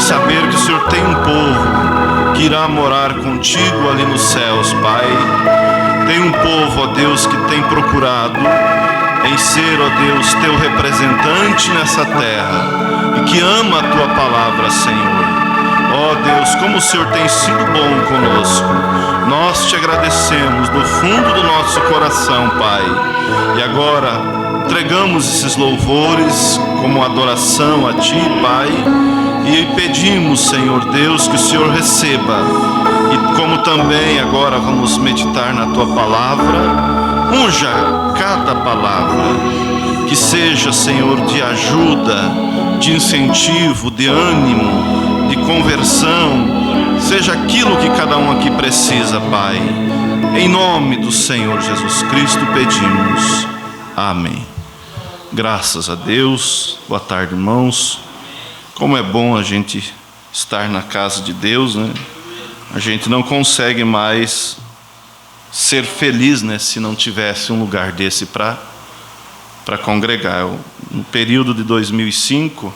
saber que o Senhor tem um povo que irá morar contigo ali nos céus, Pai. Tem um povo, ó Deus, que tem procurado em ser, ó Deus, teu representante nessa terra e que ama a tua palavra, Senhor. Ó Deus, como o Senhor tem sido bom conosco. Nós te agradecemos do fundo do nosso coração, Pai. E agora entregamos esses louvores como adoração a Ti, Pai. E pedimos, Senhor Deus, que o Senhor receba. E como também agora vamos meditar na Tua palavra, unja cada palavra. Que seja, Senhor, de ajuda, de incentivo, de ânimo, de conversão. Seja aquilo que cada um aqui precisa, Pai. Em nome do Senhor Jesus Cristo pedimos. Amém. Graças a Deus. Boa tarde, irmãos. Como é bom a gente estar na casa de Deus, né? A gente não consegue mais ser feliz, né, se não tivesse um lugar desse para congregar. No período de 2005,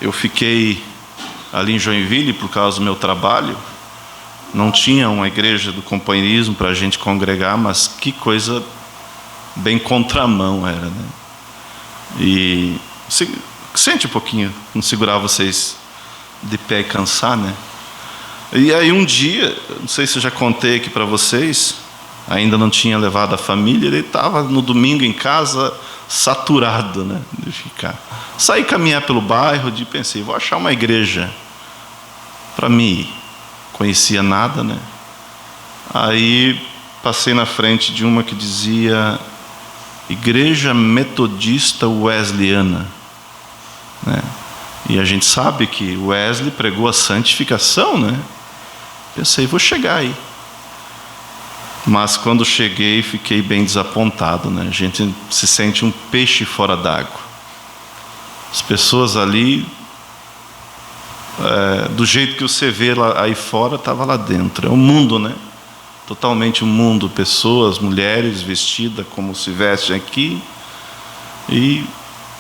eu fiquei ali em Joinville por causa do meu trabalho. Não tinha uma igreja do companheirismo para a gente congregar, mas que coisa bem contramão era, né? E sente um pouquinho, não segurar vocês de pé e cansar, né? E aí um dia, não sei se eu já contei aqui para vocês, ainda não tinha levado a família, ele estava no domingo em casa, saturado, né, de ficar. Saí caminhar pelo bairro e pensei, vou achar uma igreja para mim ir. Conhecia nada, né? Aí passei na frente de uma que dizia Igreja Metodista Wesleyana, né? E a gente sabe que Wesley pregou a santificação, né? Pensei, vou chegar aí. Mas quando cheguei, fiquei bem desapontado, né? A gente se sente um peixe fora d'água. As pessoas ali, do jeito que você vê lá, aí fora, estava lá dentro. É um mundo, né? Totalmente um mundo. Pessoas, mulheres vestidas como se vestem aqui e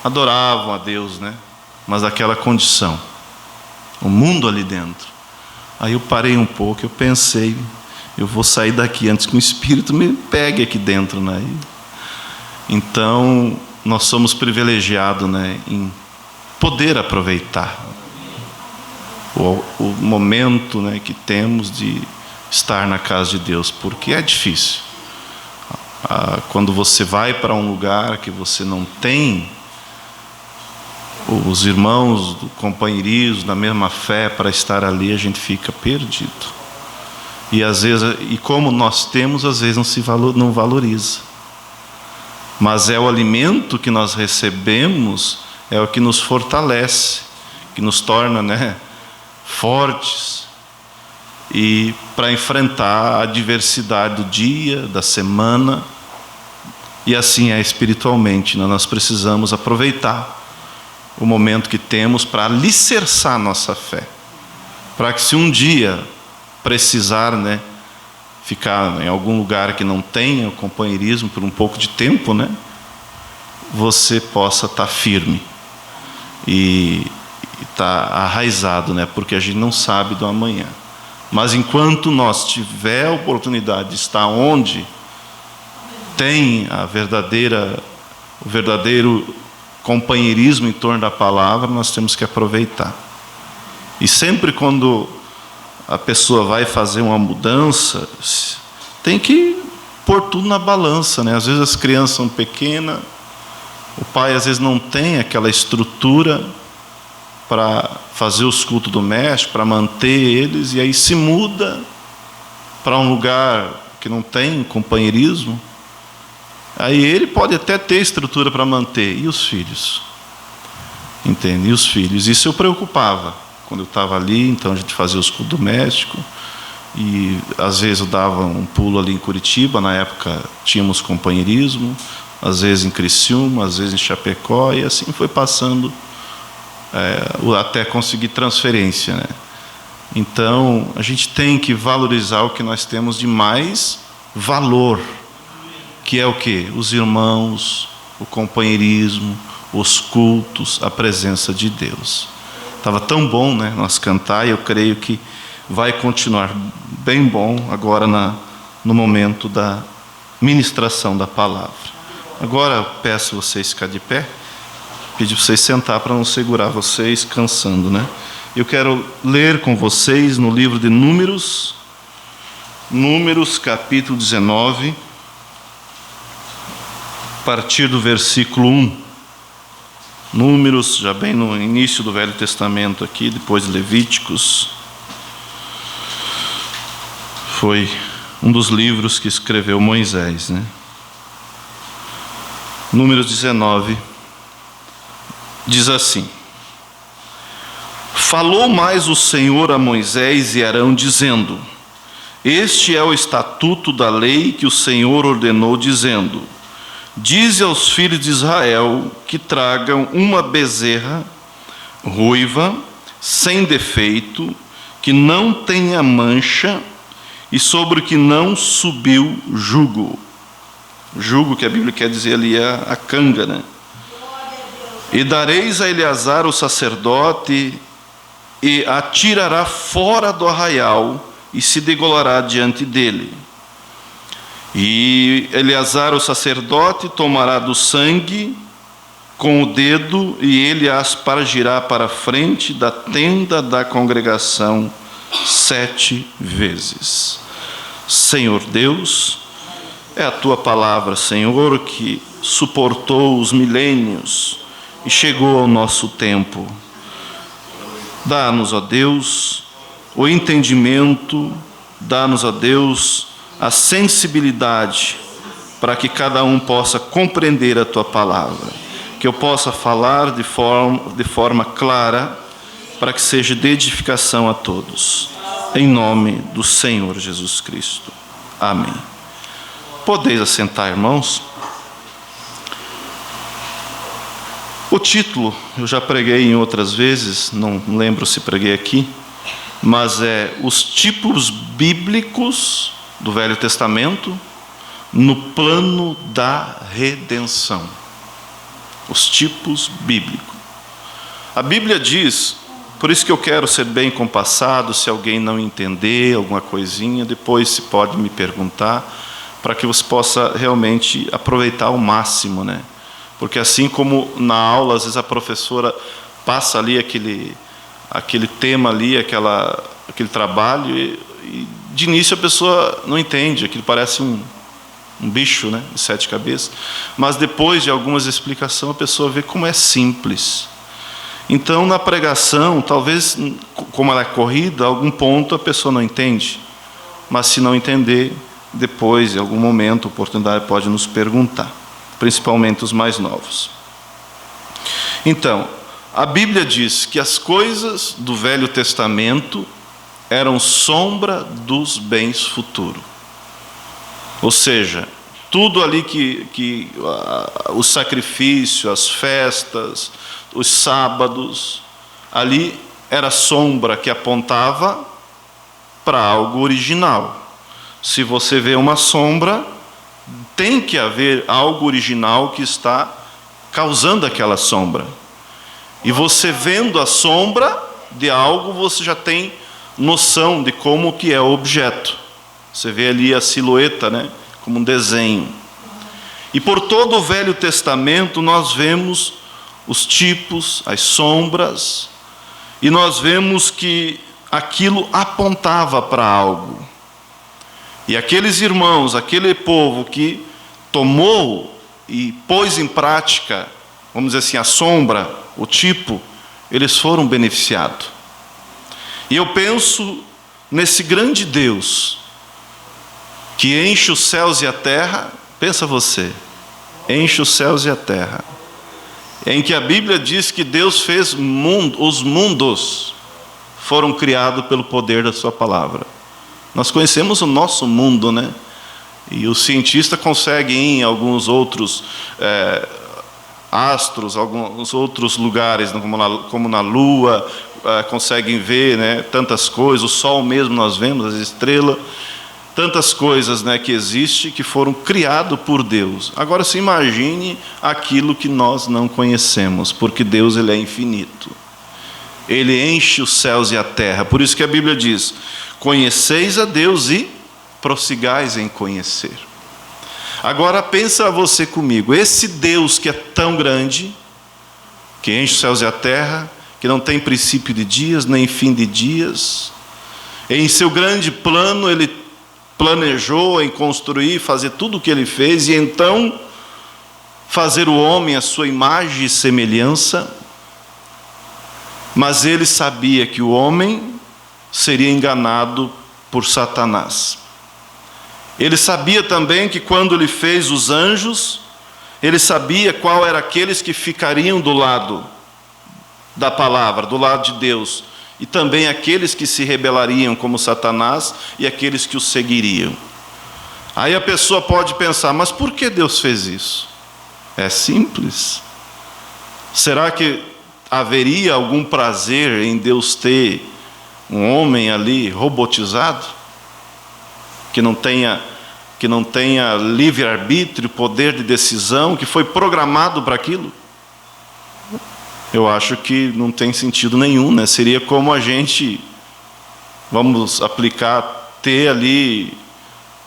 adoravam a Deus, né? Mas aquela condição, o mundo ali dentro. Aí eu parei um pouco, eu pensei, eu vou sair daqui antes que o Espírito me pegue aqui dentro, né? Então, nós somos privilegiados, né, em poder aproveitar o momento, né, que temos de estar na casa de Deus, porque é difícil. Quando você vai para um lugar que você não tem os irmãos do companheirismo, da mesma fé, para estar ali, a gente fica perdido. E às vezes, e como nós temos, às vezes não valoriza. Mas é o alimento que nós recebemos, é o que nos fortalece, que nos torna, né, fortes, e para enfrentar a adversidade do dia, da semana. E assim é espiritualmente, né? Nós precisamos aproveitar o momento que temos para alicerçar nossa fé, para que se um dia precisar, né, ficar em algum lugar que não tenha o companheirismo por um pouco de tempo, né, você possa estar firme e estar arraizado, né, porque a gente não sabe do amanhã. Mas enquanto nós tiver a oportunidade de estar onde tem o verdadeiro companheirismo em torno da palavra, nós temos que aproveitar. E sempre quando a pessoa vai fazer uma mudança, tem que pôr tudo na balança, né? Às vezes as crianças são pequenas, o pai às vezes não tem aquela estrutura para fazer os cultos domésticos, para manter eles, e aí se muda para um lugar que não tem companheirismo. Aí ele pode até ter estrutura para manter. E os filhos? Entende? E os filhos? Isso eu preocupava. Quando eu estava ali, então a gente fazia os cultos domésticos. E às vezes eu dava um pulo ali em Curitiba. Na época tínhamos companheirismo. Às vezes em Criciúma, às vezes em Chapecó. E assim foi passando até conseguir transferência, né? Então a gente tem que valorizar o que nós temos de mais valor, que é o quê? Os irmãos, o companheirismo, os cultos, a presença de Deus. Estava tão bom, né, nós cantar, e eu creio que vai continuar bem bom agora no momento da ministração da palavra. Agora eu peço vocês ficar de pé, pedir para vocês sentar para não segurar vocês cansando, né? Eu quero ler com vocês no livro de Números, capítulo 19, a partir do versículo 1. Números, já bem no início do Velho Testamento aqui, depois de Levíticos. Foi um dos livros que escreveu Moisés, né? Números 19, diz assim: Falou mais o Senhor a Moisés e Arão, dizendo: Este é o estatuto da lei que o Senhor ordenou, dizendo: Dize aos filhos de Israel que tragam uma bezerra ruiva, sem defeito, que não tenha mancha, e sobre o que não subiu jugo. Jugo, que a Bíblia quer dizer ali, é a canga, né? E dareis a Eleazar o sacerdote, e a tirará fora do arraial, e se degolará diante dele. E Eleazar o sacerdote tomará do sangue com o dedo, e ele a aspargirá para a frente da tenda da congregação 7 vezes. Senhor Deus, é a tua palavra, Senhor, que suportou os milênios e chegou ao nosso tempo. Dá-nos, ó Deus, o entendimento, dá-nos, ó Deus, a sensibilidade, para que cada um possa compreender a tua palavra, que eu possa falar de forma clara, para que seja de edificação a todos, em nome do Senhor Jesus Cristo. Amém. Podeis assentar, irmãos. O título, eu já preguei em outras vezes, não lembro se preguei aqui, mas é Os Tipos Bíblicos do Velho Testamento no plano da redenção. Os tipos bíblicos. A Bíblia diz, por isso que eu quero ser bem compassado, se alguém não entender alguma coisinha, depois se pode me perguntar, para que você possa realmente aproveitar ao máximo, né? Porque assim como na aula, às vezes a professora passa ali aquele tema ali, aquele trabalho, e de início a pessoa não entende, aquilo parece um bicho, né, de 7 cabeças, mas depois de algumas explicações a pessoa vê como é simples. Então na pregação, talvez, como ela é corrida, algum ponto a pessoa não entende, mas se não entender, depois, em algum momento, a oportunidade pode nos perguntar, principalmente os mais novos. Então, a Bíblia diz que as coisas do Velho Testamento eram sombra dos bens futuros. Ou seja, tudo ali que o sacrifício, as festas, os sábados, ali era sombra que apontava para algo original. Se você vê uma sombra, tem que haver algo original que está causando aquela sombra. E você vendo a sombra de algo, você já tem noção de como que é o objeto. Você vê ali a silhueta, né, como um desenho. E por todo o Velho Testamento nós vemos os tipos, as sombras, e nós vemos que aquilo apontava para algo. E aqueles irmãos, aquele povo que tomou e pôs em prática, vamos dizer assim, a sombra, o tipo, eles foram beneficiados. E eu penso nesse grande Deus que enche os céus e a terra. Pensa você, enche os céus e a terra, em que a Bíblia diz que Deus fez os mundos foram criados pelo poder da sua palavra. Nós conhecemos o nosso mundo, né? E o cientista consegue ir em alguns outros astros, alguns outros lugares, como na Lua, conseguem ver, né, tantas coisas. O Sol mesmo nós vemos, as estrelas, tantas coisas, né, que existem, que foram criadas por Deus. Agora se imagine aquilo que nós não conhecemos, porque Deus ele é infinito. Ele enche os céus e a terra. Por isso que a Bíblia diz: conheceis a Deus e prossigais em conhecer. Agora pensa você comigo, esse Deus que é tão grande, que enche os céus e a terra, que não tem princípio de dias, nem fim de dias, em seu grande plano Ele planejou em construir, fazer tudo o que Ele fez, e então fazer o homem à sua imagem e semelhança. Mas Ele sabia que o homem seria enganado por Satanás. Ele sabia também que quando Ele fez os anjos, Ele sabia qual era aqueles que ficariam do lado da palavra, do lado de Deus, e também aqueles que se rebelariam como Satanás e aqueles que o seguiriam. Aí a pessoa pode pensar: mas por que Deus fez isso? É simples. Será que haveria algum prazer em Deus ter um homem ali robotizado, que não tenha livre-arbítrio, poder de decisão, que foi programado para aquilo? Eu acho que não tem sentido nenhum, né? Seria como a gente, vamos aplicar, ter ali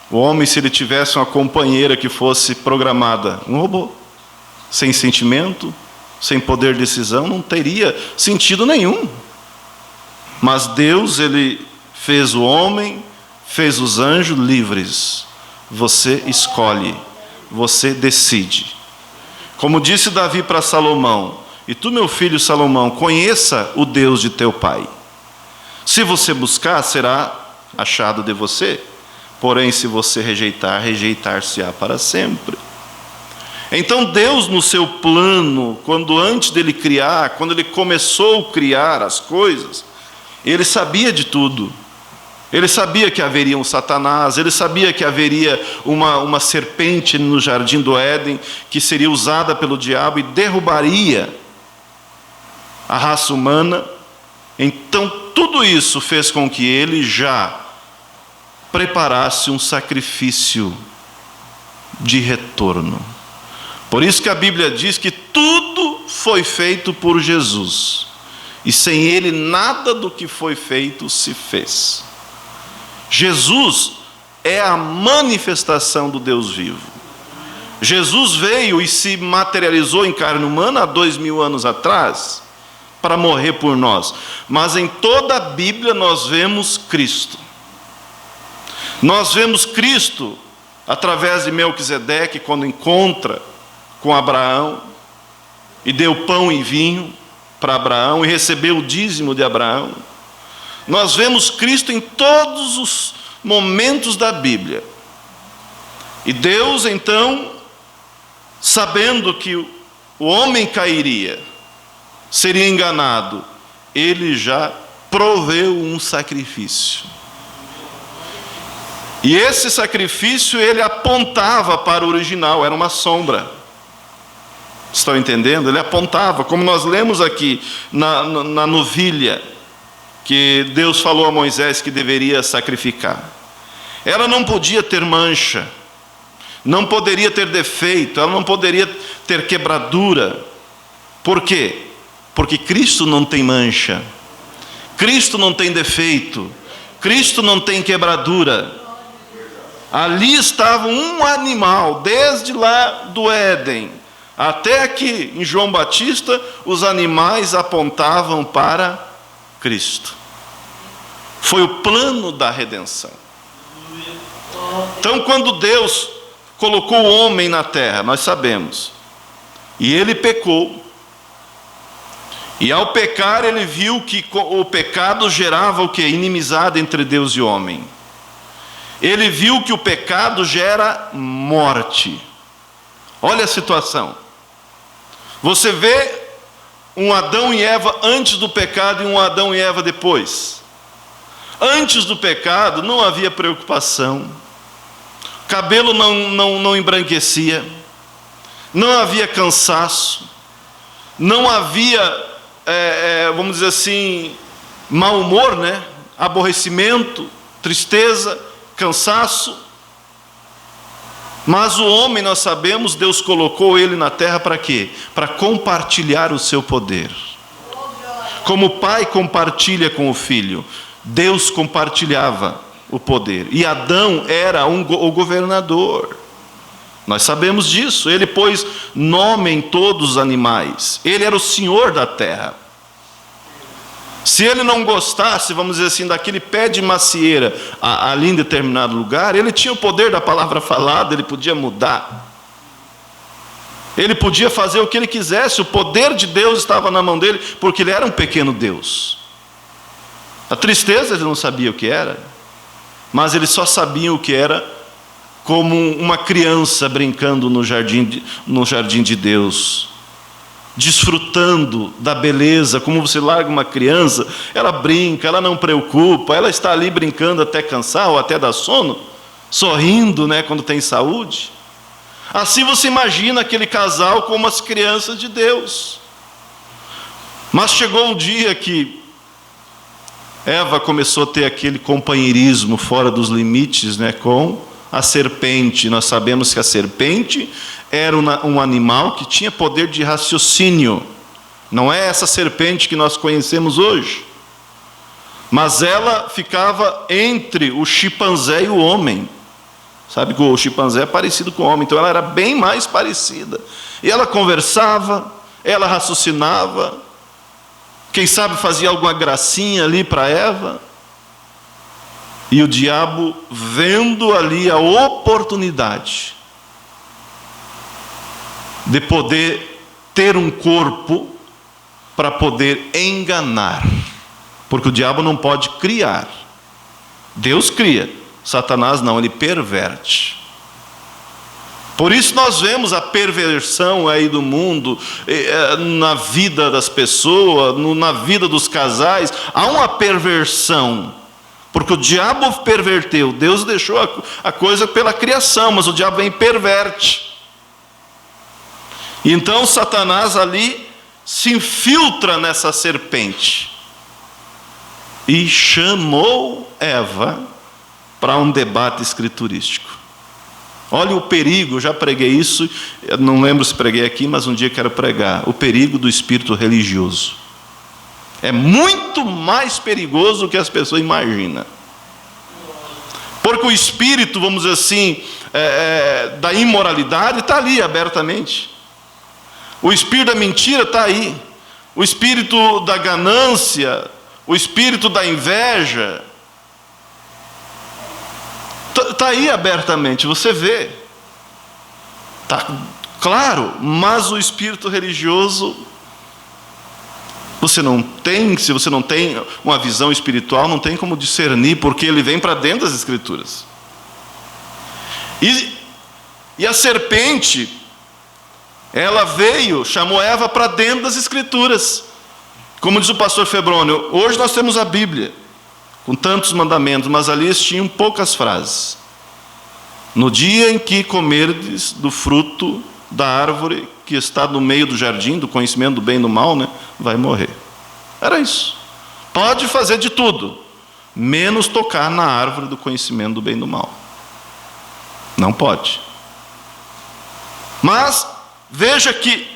o homem, se ele tivesse uma companheira que fosse programada, um robô, sem sentimento, sem poder de decisão, não teria sentido nenhum. Mas Deus, Ele fez o homem, fez os anjos livres. Você escolhe, você decide. Como disse Davi para Salomão: e tu, meu filho Salomão, conheça o Deus de teu pai. Se você buscar, será achado de você. Porém, se você rejeitar, rejeitar-se-á para sempre. Então Deus, no seu plano, quando antes dele criar, quando Ele começou a criar as coisas, Ele sabia de tudo. Ele sabia que haveria um Satanás, Ele sabia que haveria uma serpente no jardim do Éden, que seria usada pelo diabo e derrubaria a raça humana. Então tudo isso fez com que Ele já preparasse um sacrifício de retorno. Por isso que a Bíblia diz que tudo foi feito por Jesus, e sem Ele nada do que foi feito se fez. Jesus é a manifestação do Deus vivo. Jesus veio e se materializou em carne humana há 2000 anos atrás, para morrer por nós. Mas em toda a Bíblia nós vemos Cristo. Nós vemos Cristo através de Melquisedeque, quando encontra com Abraão e deu pão e vinho para Abraão e recebeu o dízimo de Abraão. Nós vemos Cristo em todos os momentos da Bíblia. E Deus, então, sabendo que o homem cairia, seria enganado, Ele já proveu um sacrifício. E esse sacrifício, ele apontava para o original, era uma sombra. Estão entendendo? Ele apontava, como nós lemos aqui na novilha, que Deus falou a Moisés que deveria sacrificar. Ela não podia ter mancha, não poderia ter defeito, ela não poderia ter quebradura. Por quê? Porque Cristo não tem mancha, Cristo não tem defeito, Cristo não tem quebradura. Ali estava um animal, desde lá do Éden até aqui em João Batista, os animais apontavam para Cristo. Foi o plano da redenção. Então, quando Deus colocou o homem na terra, nós sabemos, e ele pecou, e ao pecar ele viu que o pecado gerava o quê? Inimizade entre Deus e o homem. Ele viu que o pecado gera morte. Olha a situação. Você vê um Adão e Eva antes do pecado e um Adão e Eva depois. Antes do pecado não havia preocupação, cabelo não embranquecia, não havia cansaço, não havia, vamos dizer assim, mau humor, né? Aborrecimento, tristeza, cansaço. Mas o homem, nós sabemos, Deus colocou ele na terra para quê? Para compartilhar o seu poder. Como o pai compartilha com o filho, Deus compartilhava o poder. E Adão era o governador. Nós sabemos disso. Ele pôs nome em todos os animais. Ele era o senhor da terra. Se ele não gostasse, vamos dizer assim, daquele pé de macieira ali em determinado lugar, ele tinha o poder da palavra falada, ele podia mudar. Ele podia fazer o que ele quisesse, o poder de Deus estava na mão dele, porque ele era um pequeno Deus. A tristeza ele não sabia o que era, mas ele só sabia o que era como uma criança brincando no jardim de Deus, desfrutando da beleza. Como você larga uma criança, ela brinca, ela não preocupa, ela está ali brincando até cansar ou até dar sono, sorrindo, né, quando tem saúde. Assim você imagina aquele casal como as crianças de Deus. Mas chegou o dia que Eva começou a ter aquele companheirismo fora dos limites, né, com a serpente. Nós sabemos que a serpente era um animal que tinha poder de raciocínio. Não é essa serpente que nós conhecemos hoje. Mas ela ficava entre o chimpanzé e o homem. Sabe que o chimpanzé é parecido com o homem, então ela era bem mais parecida. E ela conversava, ela raciocinava, quem sabe fazia alguma gracinha ali para Eva. E o diabo, vendo ali a oportunidade de poder ter um corpo para poder enganar, porque o diabo não pode criar, Deus cria, Satanás não, ele perverte. Por isso nós vemos a perversão aí do mundo, na vida das pessoas, na vida dos casais, há uma perversão, porque o diabo perverteu. Deus deixou a coisa pela criação, mas o diabo vem e perverte. Então Satanás ali se infiltra nessa serpente e chamou Eva para um debate escriturístico. Olha o perigo, eu já preguei isso, eu não lembro se preguei aqui, mas um dia quero pregar, o perigo do espírito religioso. É muito mais perigoso do que as pessoas imaginam. Porque o espírito, vamos dizer assim, da imoralidade está ali abertamente. O espírito da mentira está aí. O espírito da ganância, o espírito da inveja, está aí abertamente, você vê. Está claro, mas o espírito religioso, se você não tem uma visão espiritual, não tem como discernir, porque ele vem para dentro das Escrituras. E a serpente, ela veio, chamou Eva para dentro das Escrituras. Como diz o pastor Febrônio, hoje nós temos a Bíblia, com tantos mandamentos, mas ali tinham poucas frases. No dia em que comerdes do fruto da árvore que está no meio do jardim, do conhecimento do bem e do mal, né, vai morrer. Era isso. Pode fazer de tudo, menos tocar na árvore do conhecimento do bem e do mal. Não pode. Mas veja que,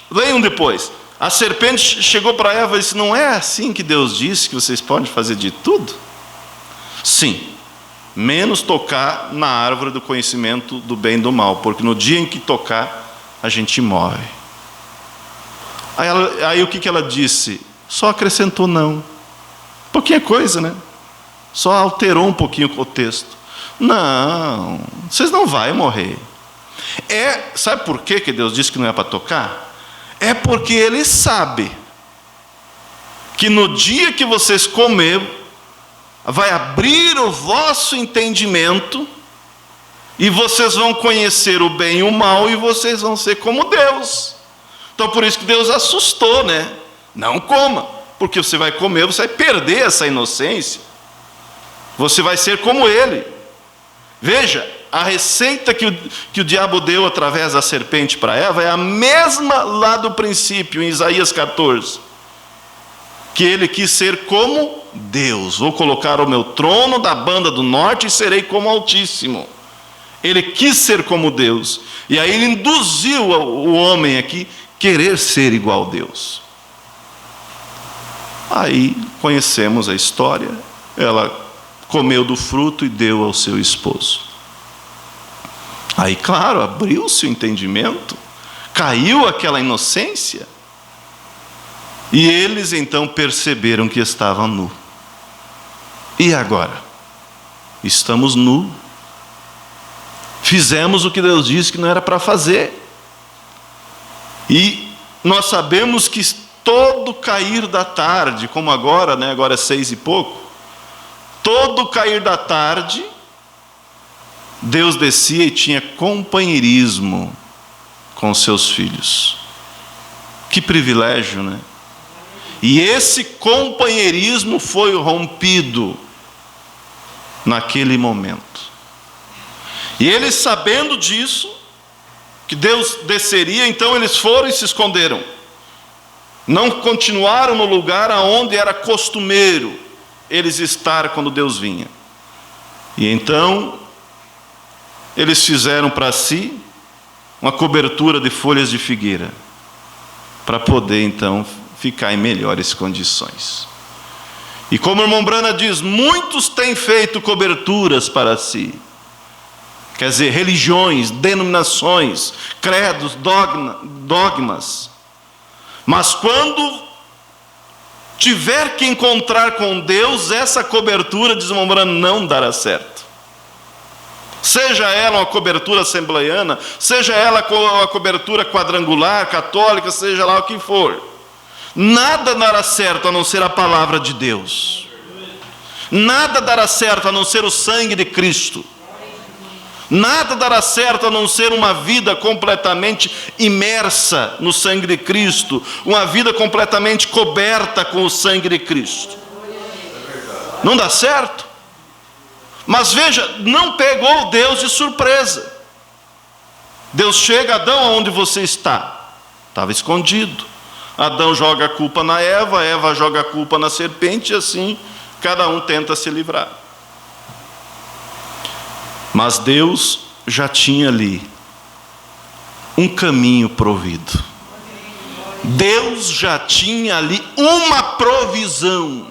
leiam depois, a serpente chegou para Eva e disse: não é assim que Deus disse que vocês podem fazer de tudo? Sim, menos tocar na árvore do conhecimento do bem e do mal, porque no dia em que tocar, a gente morre. Aí o que ela disse? Só acrescentou não. Pouquinha coisa, né? Só alterou um pouquinho o texto. Não, vocês não vão morrer. Sabe por que Deus disse que não é para tocar? É porque Ele sabe que no dia que vocês comerem, vai abrir o vosso entendimento e vocês vão conhecer o bem e o mal e vocês vão ser como Deus. Então por isso que Deus assustou, né? Não coma, porque você vai comer, você vai perder essa inocência. Você vai ser como Ele. Veja, a receita que o diabo deu através da serpente para Eva é a mesma lá do princípio, em Isaías 14. Que ele quis ser como Deus. Vou colocar o meu trono da banda do norte e serei como Altíssimo. Ele quis ser como Deus. E aí ele induziu o homem aqui querer ser igual a Deus. Aí conhecemos a história, ela comeu do fruto e deu ao seu esposo. Aí, claro, abriu-se o entendimento, caiu aquela inocência, e eles então perceberam que estavam nus. E agora? Estamos nus. Fizemos o que Deus disse que não era para fazer. E nós sabemos que todo cair da tarde, como agora, né? Agora é 6 e pouco, todo cair da tarde, Deus descia e tinha companheirismo com seus filhos. Que privilégio, né? E esse companheirismo foi rompido naquele momento. E eles, sabendo disso, que Deus desceria, então eles foram e se esconderam. Não continuaram no lugar aonde era costumeiro eles estar quando Deus vinha. E então eles fizeram para si uma cobertura de folhas de figueira, para poder então ficar em melhores condições. E como o irmão Brana diz, muitos têm feito coberturas para si. Quer dizer, religiões, denominações, credos, dogmas. Mas quando tiver que encontrar com Deus, essa cobertura, diz o irmão Brana, não dará certo. Seja ela uma cobertura assembleiana, seja ela uma cobertura quadrangular, católica, seja lá o que for. Nada dará certo a não ser a palavra de Deus. Nada dará certo a não ser o sangue de Cristo. Nada dará certo a não ser uma vida completamente imersa no sangue de Cristo, uma vida completamente coberta com o sangue de Cristo. Não dá certo. Mas veja, não pegou Deus de surpresa. Deus chega: Adão, aonde você está? Estava escondido. Adão joga a culpa na Eva, Eva joga a culpa na serpente, e assim cada um tenta se livrar. Mas Deus já tinha ali um caminho provido. Deus já tinha ali uma provisão.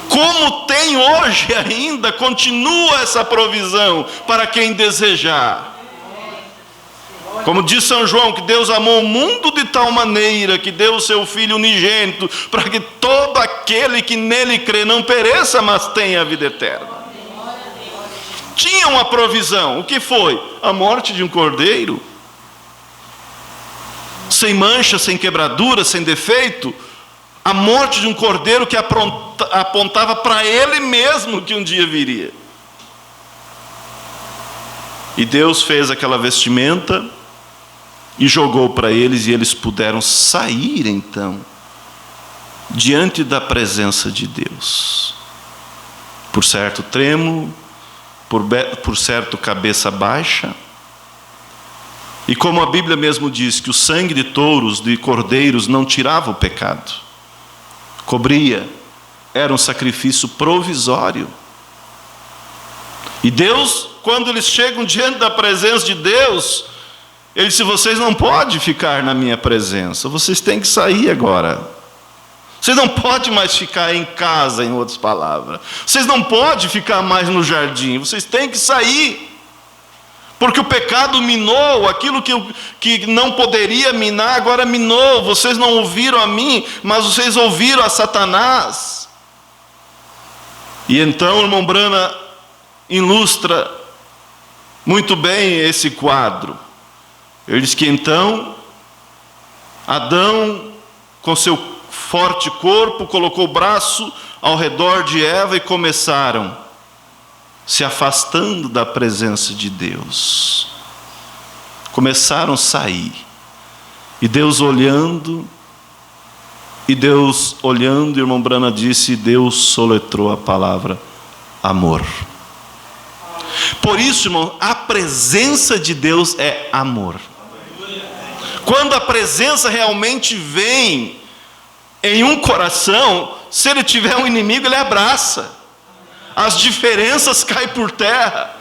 Como tem hoje ainda, continua essa provisão para quem desejar. Como diz São João, que Deus amou o mundo de tal maneira que deu o seu Filho unigênito, para que todo aquele que nele crê não pereça, mas tenha a vida eterna. Tinha uma provisão. O que foi? A morte de um cordeiro, sem mancha, sem quebradura, sem defeito. A morte de um cordeiro que apontava para ele mesmo que um dia viria. E Deus fez aquela vestimenta e jogou para eles, e eles puderam sair então diante da presença de Deus. Por certo trêmulo, por certo cabeça baixa. E como a Bíblia mesmo diz que o sangue de touros, de cordeiros, não tirava o pecado, cobria, era um sacrifício provisório. E Deus, quando eles chegam diante da presença de Deus, Ele disse: vocês não podem ficar na minha presença, vocês têm que sair agora. Vocês não podem mais ficar em casa, em outras palavras. Vocês não podem ficar mais no jardim, vocês têm que sair. Porque o pecado minou, aquilo que não poderia minar, agora minou. Vocês não ouviram a mim, mas vocês ouviram a Satanás. E então o irmão Brana ilustra muito bem esse quadro. Ele diz que então Adão, com seu forte corpo, colocou o braço ao redor de Eva e começaram se afastando da presença de Deus. Começaram a sair. E Deus olhando, e o irmão Brana disse, Deus soletrou a palavra amor. Por isso, irmão, a presença de Deus é amor. Quando a presença realmente vem em um coração, se ele tiver um inimigo, ele abraça. As diferenças caem por terra.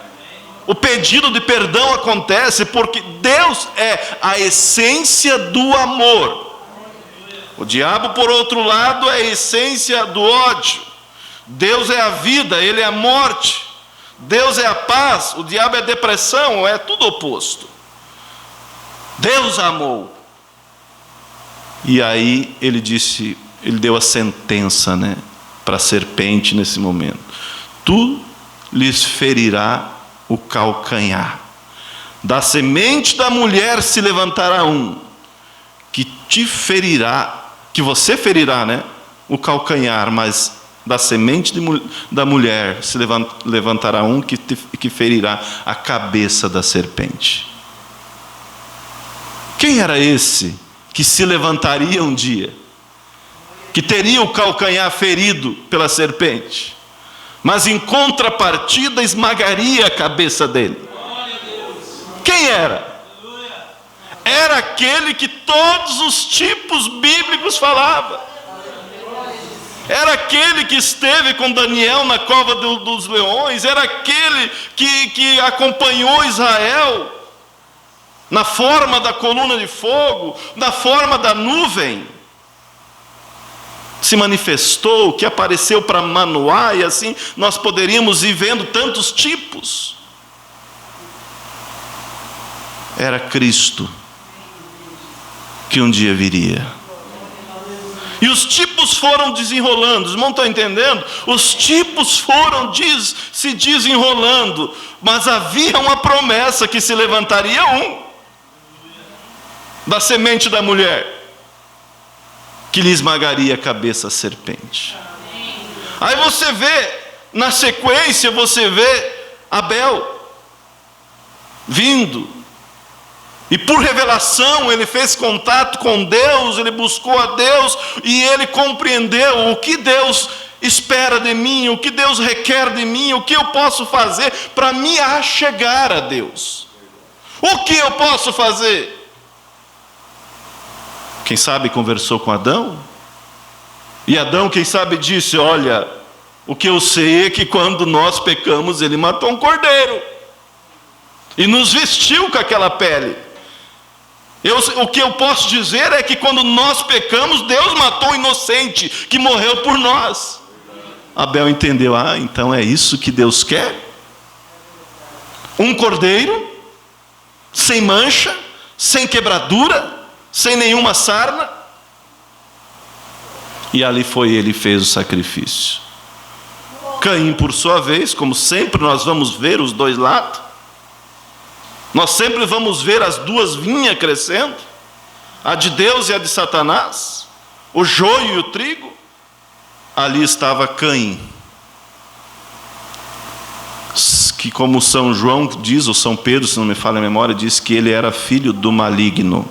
O pedido de perdão acontece porque Deus é a essência do amor. O diabo, por outro lado, é a essência do ódio. Deus é a vida, ele é a morte. Deus é a paz, o diabo é a depressão, é tudo oposto. Deus amou. E aí ele disse, ele deu a sentença, para a serpente nesse momento: tu lhes ferirá o calcanhar. Da semente da mulher se levantará um que te ferirá, que você ferirá, o calcanhar, mas da semente da mulher se levantará um que ferirá a cabeça da serpente. Quem era esse que se levantaria um dia, que teria o calcanhar ferido pela serpente, mas em contrapartida esmagaria a cabeça dele? Quem era? Era aquele que todos os tipos bíblicos falavam. Era aquele que esteve com Daniel na cova dos leões. Era aquele que acompanhou Israel na forma da coluna de fogo, na forma da nuvem. Se manifestou, que apareceu para Manoá, e assim nós poderíamos ir vendo tantos tipos. Era Cristo que um dia viria. E os tipos foram desenrolando, os irmãos estão entendendo? Os tipos foram se desenrolando, mas havia uma promessa que se levantaria um, da semente da mulher, que lhe esmagaria a cabeça a serpente. Aí você vê, na sequência, você vê Abel vindo. E por revelação ele fez contato com Deus, ele buscou a Deus e ele compreendeu o que Deus espera de mim, o que Deus requer de mim, o que eu posso fazer para me achegar a Deus. O que eu posso fazer? Quem sabe conversou com Adão? E Adão, quem sabe, disse: olha, o que eu sei é que quando nós pecamos, ele matou um cordeiro e nos vestiu com aquela pele. O que eu posso dizer é que quando nós pecamos, Deus matou o inocente que morreu por nós. Abel entendeu: então é isso que Deus quer? Um cordeiro, sem mancha, sem quebradura, sem nenhuma sarna. E ali foi ele fez o sacrifício. Caim, por sua vez, como sempre nós vamos ver os dois lados, nós sempre vamos ver as duas vinhas crescendo, a de Deus e a de Satanás, o joio e o trigo. Ali estava Caim, que, como São João diz, ou São Pedro, se não me falha a memória, diz que ele era filho do maligno.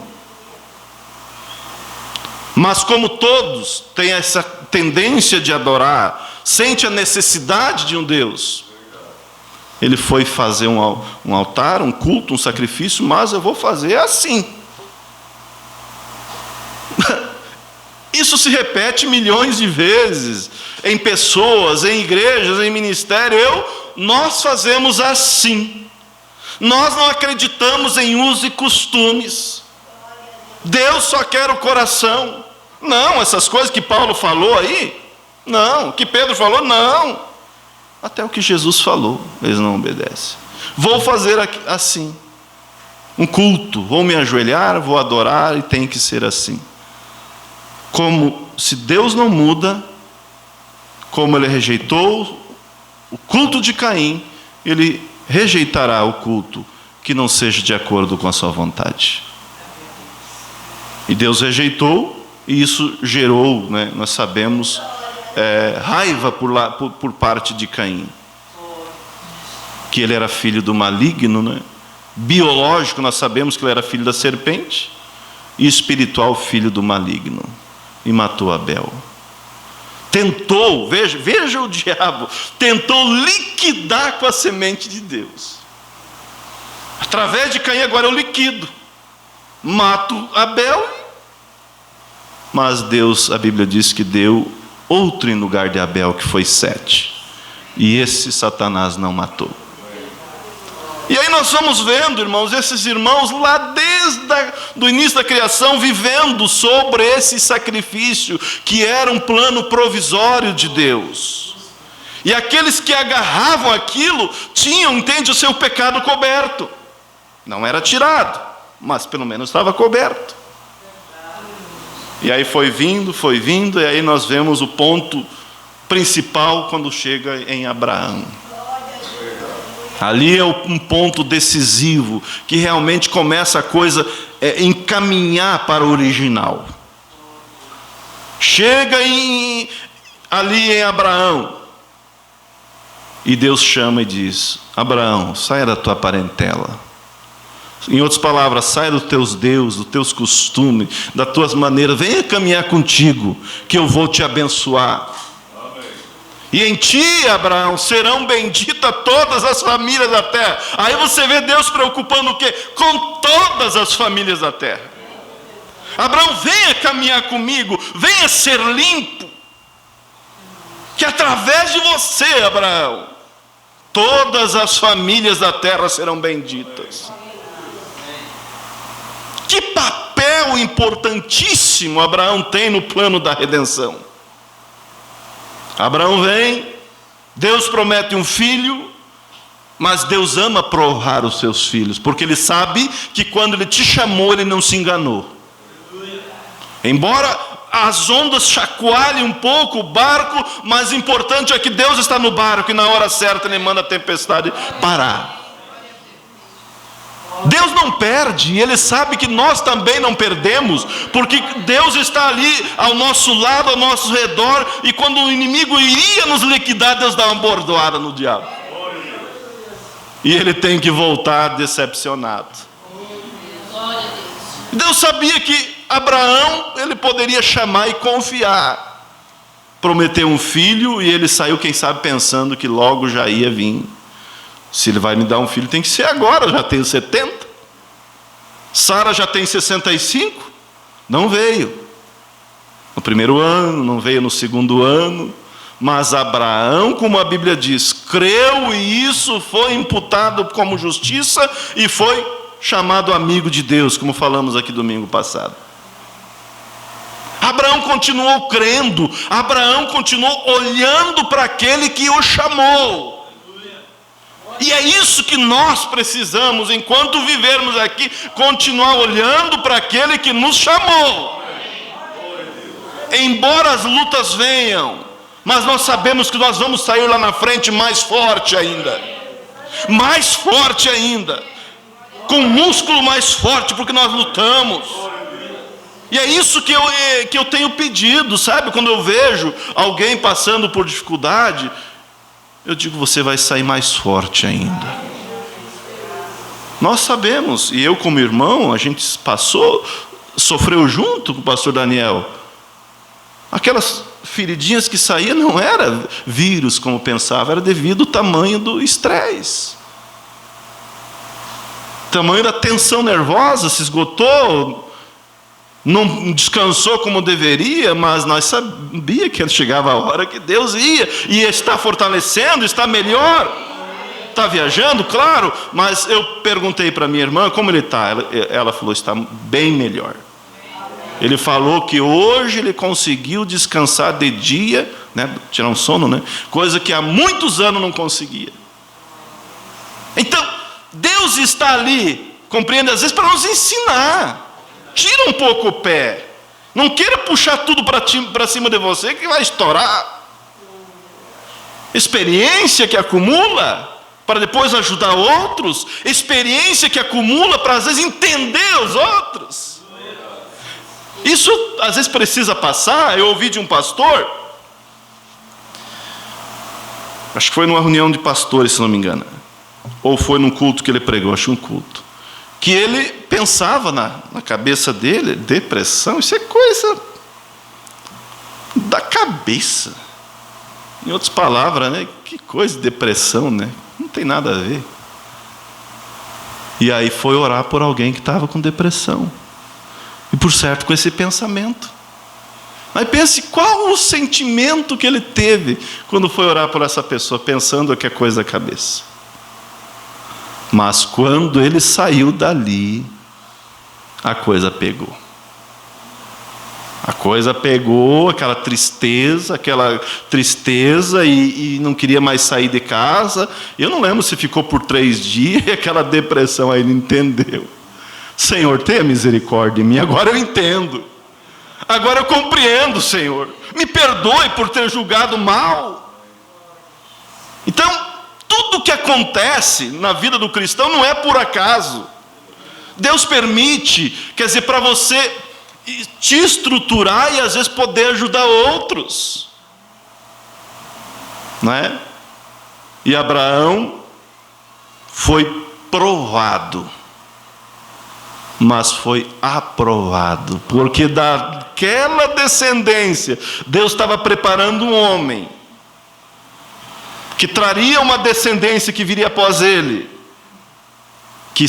Mas como todos têm essa tendência de adorar, sente a necessidade de um Deus, ele foi fazer um altar, um culto, um sacrifício, mas eu vou fazer assim. Isso se repete milhões de vezes, em pessoas, em igrejas, em ministério. Nós fazemos assim. Nós não acreditamos em usos e costumes. Deus só quer o coração. Não, essas coisas que Paulo falou aí, não, que Pedro falou, não. Até o que Jesus falou, eles não obedecem. Vou fazer assim, um culto, vou me ajoelhar, vou adorar, e tem que ser assim. Como se Deus não muda, como ele rejeitou o culto de Caim, ele rejeitará o culto que não seja de acordo com a sua vontade. E Deus rejeitou, e isso gerou, nós sabemos, raiva por parte de Caim, que ele era filho do maligno, biológico nós sabemos que ele era filho da serpente, e espiritual filho do maligno, e matou Abel. Tentou, veja o diabo, tentou liquidar com a semente de Deus. Através de Caim agora eu liquido, mato Abel, mas Deus, a Bíblia diz que deu outro em lugar de Abel, que foi Sete, e esse Satanás não matou. E aí nós vamos vendo, irmãos, esses irmãos lá desde o início da criação, vivendo sobre esse sacrifício, que era um plano provisório de Deus. E aqueles que agarravam aquilo, tinham, entende, o seu pecado coberto. Não era tirado, mas pelo menos estava coberto. E aí foi vindo, e aí nós vemos o ponto principal quando chega em Abraão. Ali é um ponto decisivo, que realmente começa a coisa encaminhar para o original. Chega ali em Abraão, e Deus chama e diz: Abraão, saia da tua parentela. Em outras palavras, saia dos teus deuses, dos teus costumes, das tuas maneiras, venha caminhar contigo, que eu vou te abençoar. E em ti, Abraão, serão benditas todas as famílias da terra. Aí você vê Deus preocupando o quê? Com todas as famílias da terra. Abraão, venha caminhar comigo, venha ser limpo, que através de você, Abraão, todas as famílias da terra serão benditas. Que papel importantíssimo Abraão tem no plano da redenção. Abraão vem, Deus promete um filho, mas Deus ama provar os seus filhos, porque Ele sabe que quando Ele te chamou, Ele não se enganou. Embora as ondas chacoalhem um pouco o barco, mas o importante é que Deus está no barco, e na hora certa Ele manda a tempestade parar. Deus não perde, e Ele sabe que nós também não perdemos, porque Deus está ali ao nosso lado, ao nosso redor, e quando o inimigo iria nos liquidar, Deus dá uma bordoada no diabo. E ele tem que voltar decepcionado. Deus sabia que Abraão, ele poderia chamar e confiar. Prometeu um filho, e ele saiu, quem sabe, pensando que logo já ia vir. Se ele vai me dar um filho, tem que ser agora, já tenho 70. Sara já tem 65. Não veio no primeiro ano, não veio no segundo ano. Mas Abraão, como a Bíblia diz, creu, e isso foi imputado como justiça, e foi chamado amigo de Deus, como falamos aqui domingo passado. Abraão continuou crendo, Abraão continuou olhando para aquele que o chamou. E é isso que nós precisamos, enquanto vivermos aqui, continuar olhando para aquele que nos chamou. Embora as lutas venham, mas nós sabemos que nós vamos sair lá na frente mais forte ainda. Mais forte ainda. Com músculo mais forte, porque nós lutamos. E é isso que eu tenho pedido, sabe? Quando eu vejo alguém passando por dificuldade, eu digo, você vai sair mais forte ainda. Nós sabemos, e eu como irmão, a gente sofreu junto com o pastor Daniel. Aquelas feridinhas que saíam não era vírus como pensava, era devido ao tamanho do estresse. O tamanho da tensão nervosa se esgotou, não descansou como deveria, mas nós sabíamos que chegava a hora que Deus ia estar fortalecendo, está melhor. Está viajando, claro, mas eu perguntei para minha irmã como ele está. Ela falou, está bem melhor. Ele falou que hoje ele conseguiu descansar de dia, né, tirar um sono, né, coisa que há muitos anos não conseguia. Então, Deus está ali, compreende, às vezes para nos ensinar. Tira um pouco o pé. Não queira puxar tudo para cima de você, que vai estourar. Experiência que acumula para depois ajudar outros. Experiência que acumula para às vezes entender os outros. Isso às vezes precisa passar. Eu ouvi de um pastor, acho que foi numa reunião de pastores, se não me engano, ou foi num culto que ele pregou, acho um culto, que ele pensava na cabeça dele, depressão, isso é coisa da cabeça. Em outras palavras, né? Que coisa de depressão, né? Não tem nada a ver. E aí foi orar por alguém que estava com depressão. E por certo com esse pensamento. Mas pense qual o sentimento que ele teve quando foi orar por essa pessoa, pensando que é coisa da cabeça. Mas quando ele saiu dali, a coisa pegou. A coisa pegou, aquela tristeza e não queria mais sair de casa. Eu não lembro se ficou por 3 dias, e aquela depressão aí, ele entendeu. Senhor, tenha misericórdia de mim, agora eu entendo. Agora eu compreendo, Senhor. Me perdoe por ter julgado mal. Então, tudo que acontece na vida do cristão não é por acaso. Deus permite, quer dizer, para você te estruturar e às vezes poder ajudar outros, não é? E Abraão foi provado, mas foi aprovado, porque daquela descendência Deus estava preparando um homem que traria uma descendência que viria após ele, que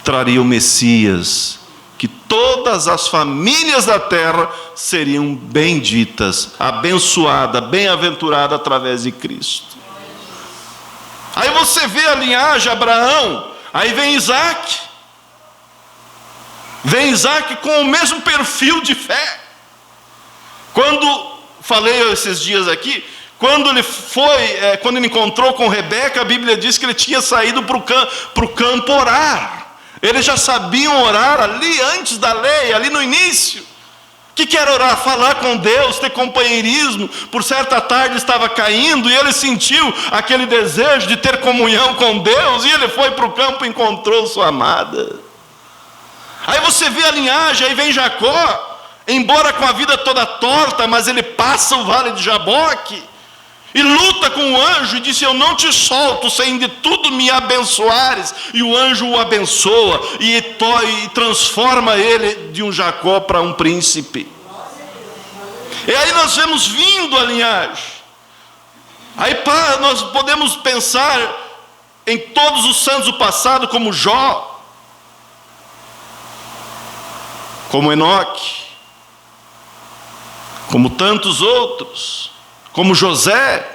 traria o Messias, que todas as famílias da terra seriam benditas, abençoadas, bem-aventuradas através de Cristo. Aí você vê a linhagem Abraão, aí vem Isaac. Vem Isaac com o mesmo perfil de fé. Quando falei esses dias aqui, quando ele encontrou com Rebeca, a Bíblia diz que ele tinha saído para o campo orar. Eles já sabiam orar ali antes da lei, ali no início. O que era orar? Falar com Deus, ter companheirismo. Por certa tarde estava caindo e ele sentiu aquele desejo de ter comunhão com Deus, e ele foi para o campo e encontrou sua amada. Aí você vê a linhagem, aí vem Jacó, embora com a vida toda torta, mas ele passa o vale de Jaboque e luta com o anjo e disse: eu não te solto sem de tudo me abençoares. E o anjo o abençoa e transforma ele de um Jacó para um príncipe. E aí nós vemos vindo a linhagem. Aí nós podemos pensar em todos os santos do passado, como Jó, como Enoque, como tantos outros, como José,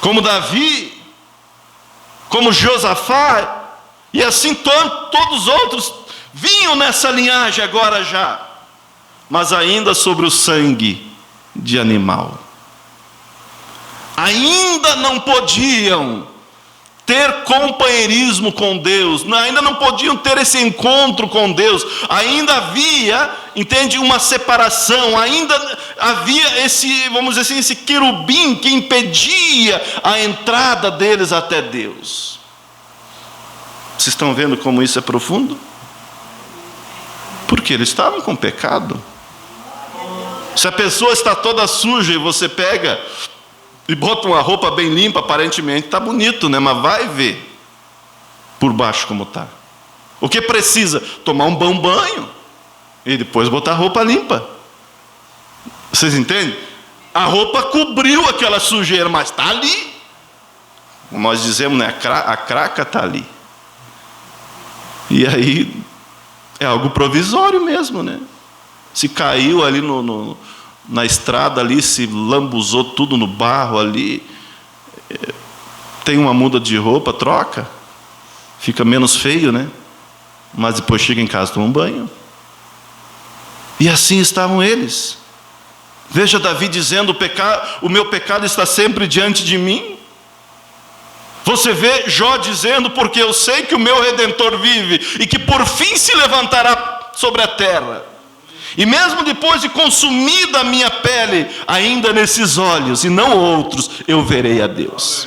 como Davi, como Josafá, e assim todos os outros vinham nessa linhagem agora já, mas ainda sobre o sangue de animal. Ainda não podiam ter companheirismo com Deus, ainda não podiam ter esse encontro com Deus, ainda havia, entende, uma separação, ainda havia esse, vamos dizer assim, esse querubim que impedia a entrada deles até Deus. Vocês estão vendo como isso é profundo? Porque eles estavam com pecado. Se a pessoa está toda suja e você pega e bota uma roupa bem limpa, aparentemente está bonito, né? Mas vai ver por baixo como está. O que precisa? Tomar um bom banho e depois botar a roupa limpa. Vocês entendem? A roupa cobriu aquela sujeira, mas está ali. Como nós dizemos, né? A craca está ali. E aí é algo provisório mesmo, né? Se caiu ali na estrada ali, se lambuzou tudo no barro ali, tem uma muda de roupa, troca, fica menos feio, né? Mas depois chega em casa, toma um banho. E assim estavam eles. Veja Davi dizendo: o meu pecado está sempre diante de mim. Você vê Jó dizendo: porque eu sei que o meu Redentor vive e que por fim se levantará sobre a terra. E mesmo depois de consumida a minha pele, ainda nesses olhos e não outros, eu verei a Deus.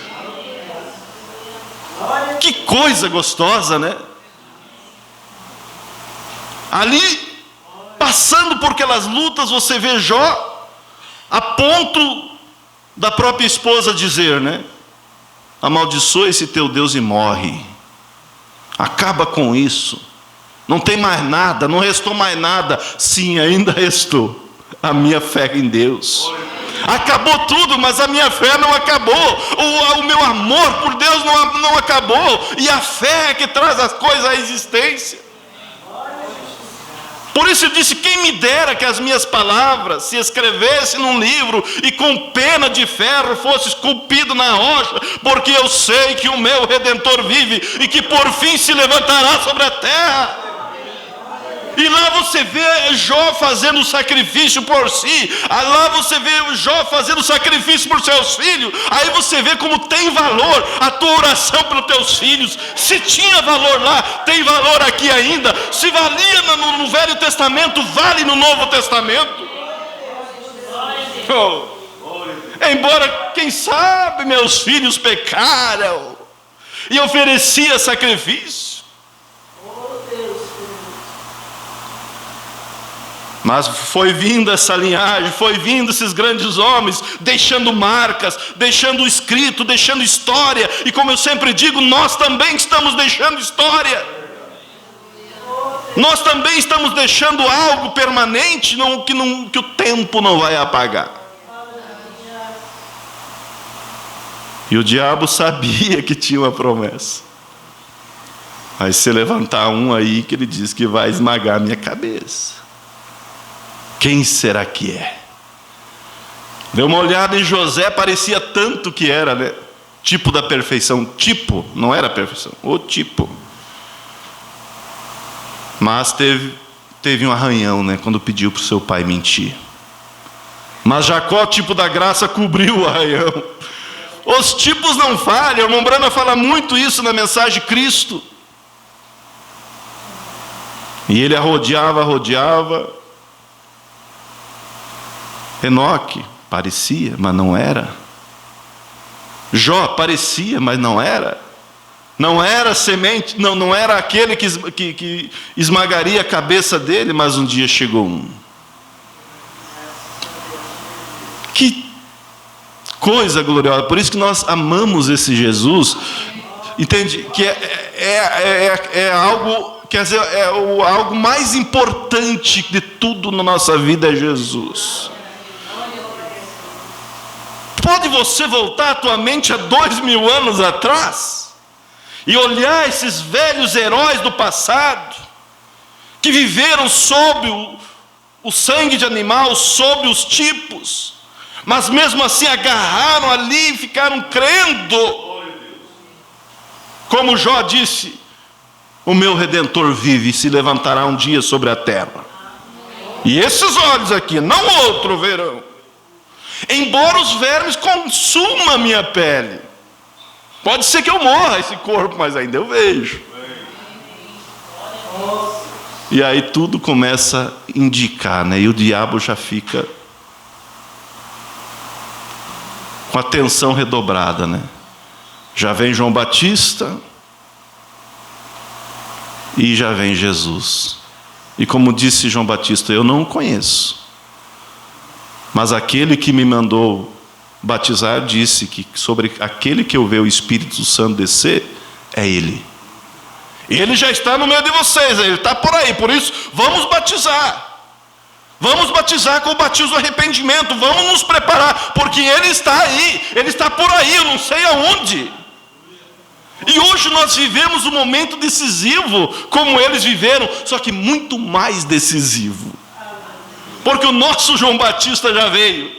Que coisa gostosa, né? Ali, passando por aquelas lutas, você vê Jó, a ponto da própria esposa dizer, né? Amaldiçoa esse teu Deus e morre. Acaba com isso. Não tem mais nada, não restou mais nada. Sim, ainda restou a minha fé em Deus. Acabou tudo, mas a minha fé não acabou. O meu amor por Deus não acabou. E a fé é que traz as coisas à existência. Por isso ele disse: quem me dera que as minhas palavras se escrevessem num livro e com pena de ferro fosse esculpido na rocha, porque eu sei que o meu Redentor vive e que por fim se levantará sobre a terra. E lá você vê Jó fazendo sacrifício por si. Lá você vê Jó fazendo sacrifício por seus filhos. Aí você vê como tem valor a tua oração pelos teus filhos. Se tinha valor lá, tem valor aqui ainda. Se valia no Velho Testamento, vale no Novo Testamento. Oh. Embora, quem sabe, meus filhos pecaram e oferecia sacrifício. Mas foi vindo essa linhagem, foi vindo esses grandes homens, deixando marcas, deixando escrito, deixando história. E como eu sempre digo, nós também estamos deixando história. Nós também estamos deixando algo permanente que o tempo não vai apagar. E o diabo sabia que tinha uma promessa. Aí se levantar um aí que ele diz que vai esmagar a minha cabeça. Quem será que é? Deu uma olhada em José, parecia tanto que era, né? Tipo da perfeição. Tipo, não era perfeição, o tipo. Mas teve um arranhão, né? Quando pediu para o seu pai mentir. Mas Jacó, tipo da graça, cobriu o arranhão. Os tipos não falham. O irmão Brana fala muito isso na mensagem Cristo. E ele rodeava. Enoque parecia, mas não era. Jó parecia, mas não era. Não era semente, não era aquele que esmagaria a cabeça dele, mas um dia chegou um. Que coisa gloriosa! Por isso que nós amamos esse Jesus. Entende? Que é algo, quer dizer, algo mais importante de tudo na nossa vida é Jesus. Pode você voltar a tua mente a 2000 anos atrás e olhar esses velhos heróis do passado que viveram sob o sangue de animal, sob os tipos, mas mesmo assim agarraram ali e ficaram crendo. Como Jó disse: o meu Redentor vive e se levantará um dia sobre a terra. E esses olhos aqui, não outro verão. Embora os vermes consumam a minha pele, pode ser que eu morra esse corpo, mas ainda eu vejo. E aí tudo começa a indicar, né? E o diabo já fica com a atenção redobrada, né? Já vem João Batista e já vem Jesus. E como disse João Batista: eu não o conheço, mas aquele que me mandou batizar disse que sobre aquele que eu ver o Espírito Santo descer, é ele. Ele já está no meio de vocês, ele está por aí. Por isso, vamos batizar. Vamos batizar com o batismo do arrependimento. Vamos nos preparar, porque ele está aí. Ele está por aí, eu não sei aonde. E hoje nós vivemos um momento decisivo, como eles viveram, só que muito mais decisivo. Porque o nosso João Batista já veio,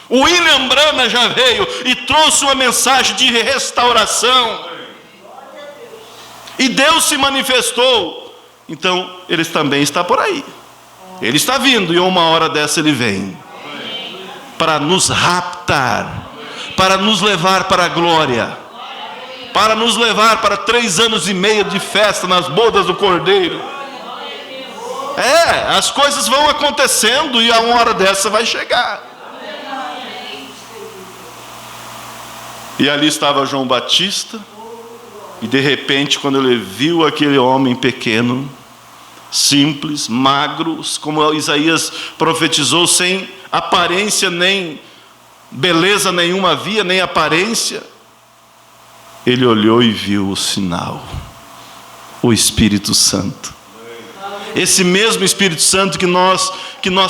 o William Brana já veio e trouxe uma mensagem de restauração. E Deus se manifestou. Então ele também está por aí. Ele está vindo, e uma hora dessa ele vem para nos raptar, para nos levar para a glória, para nos levar para 3 anos e meio de festa nas bodas do Cordeiro. As coisas vão acontecendo e a uma hora dessa vai chegar. E ali estava João Batista, e de repente, quando ele viu aquele homem pequeno, simples, magro, como Isaías profetizou, sem aparência, nem beleza nenhuma havia, nem aparência, ele olhou e viu o sinal, o Espírito Santo. Esse mesmo Espírito Santo que nós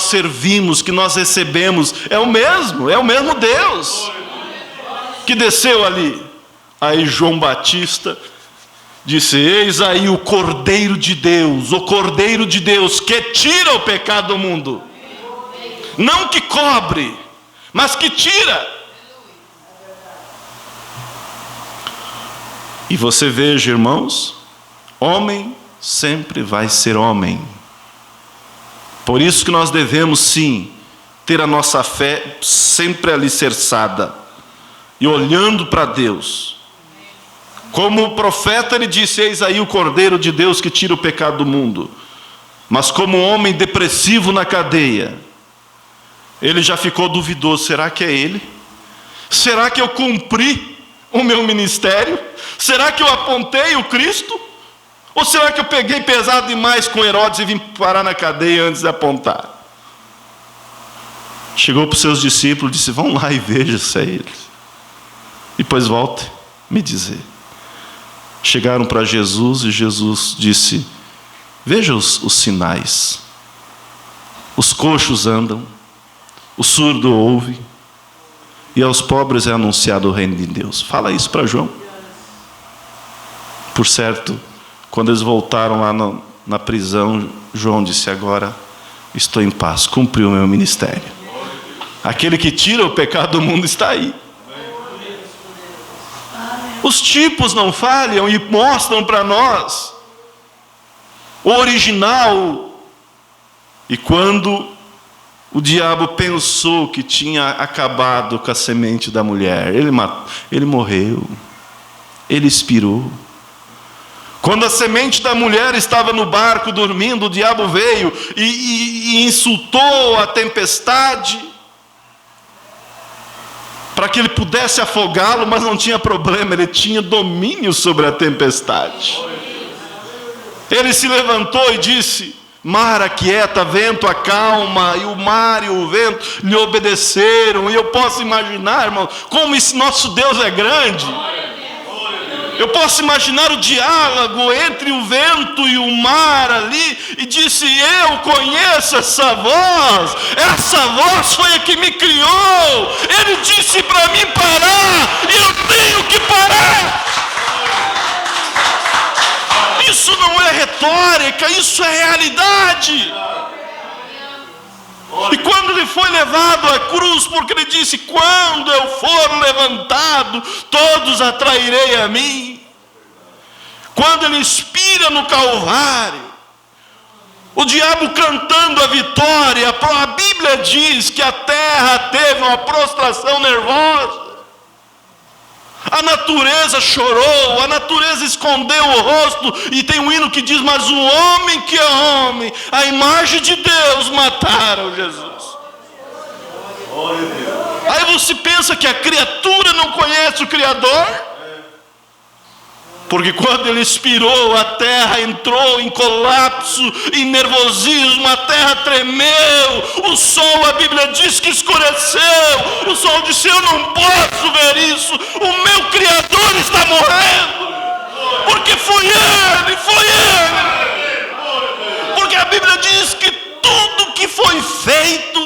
servimos, que nós recebemos, é o mesmo Deus que desceu ali. Aí João Batista disse: eis aí o Cordeiro de Deus, o Cordeiro de Deus que tira o pecado do mundo. Não que cobre, mas que tira. E você veja, irmãos, homem sempre vai ser homem. Por isso que nós devemos sim ter a nossa fé sempre alicerçada e olhando para Deus. Como o profeta, ele disse: eis aí o Cordeiro de Deus que tira o pecado do mundo. Mas como homem depressivo na cadeia, ele já ficou duvidoso: será que é ele? Será que eu cumpri o meu ministério? Será que eu apontei o Cristo? Ou será que eu peguei pesado demais com Herodes e vim parar na cadeia antes de apontar? Chegou para os seus discípulos e disse: vão lá e vejam se é ele. E depois volte me dizer. Chegaram para Jesus e Jesus disse: veja os sinais. Os coxos andam, o surdo ouve, e aos pobres é anunciado o reino de Deus. Fala isso para João. Por certo, quando eles voltaram lá na prisão, João disse: agora estou em paz, cumpri o meu ministério. Aquele que tira o pecado do mundo está aí. Os tipos não falham e mostram para nós o original. E quando o diabo pensou que tinha acabado com a semente da mulher, ele morreu, ele expirou. Quando a semente da mulher estava no barco dormindo, o diabo veio e insultou a tempestade para que ele pudesse afogá-lo, mas não tinha problema, ele tinha domínio sobre a tempestade. Ele se levantou e disse: mar aquieta, vento acalma, e o mar e o vento lhe obedeceram. E eu posso imaginar, irmão, como esse nosso Deus é grande. Eu posso imaginar o diálogo entre o vento e o mar ali, e disse: eu conheço essa voz foi a que me criou. Ele disse para mim parar, e eu tenho que parar. Isso não é retórica, isso é realidade. E quando ele foi levado à cruz, porque ele disse: quando eu for levantado, todos atrairei a mim. Quando ele expira no Calvário, o diabo cantando a vitória, a Bíblia diz que a terra teve uma prostração nervosa. A natureza chorou, a natureza escondeu o rosto, e tem um hino que diz: mas o homem que é homem, a imagem de Deus, mataram Jesus. Aí você pensa que a criatura não conhece o Criador? Porque quando ele expirou, a terra entrou em colapso, em nervosismo, a terra tremeu, o sol, a Bíblia diz que escureceu, o sol disse: eu não posso ver isso, o meu Criador está morrendo, porque foi Ele, porque a Bíblia diz que tudo que foi feito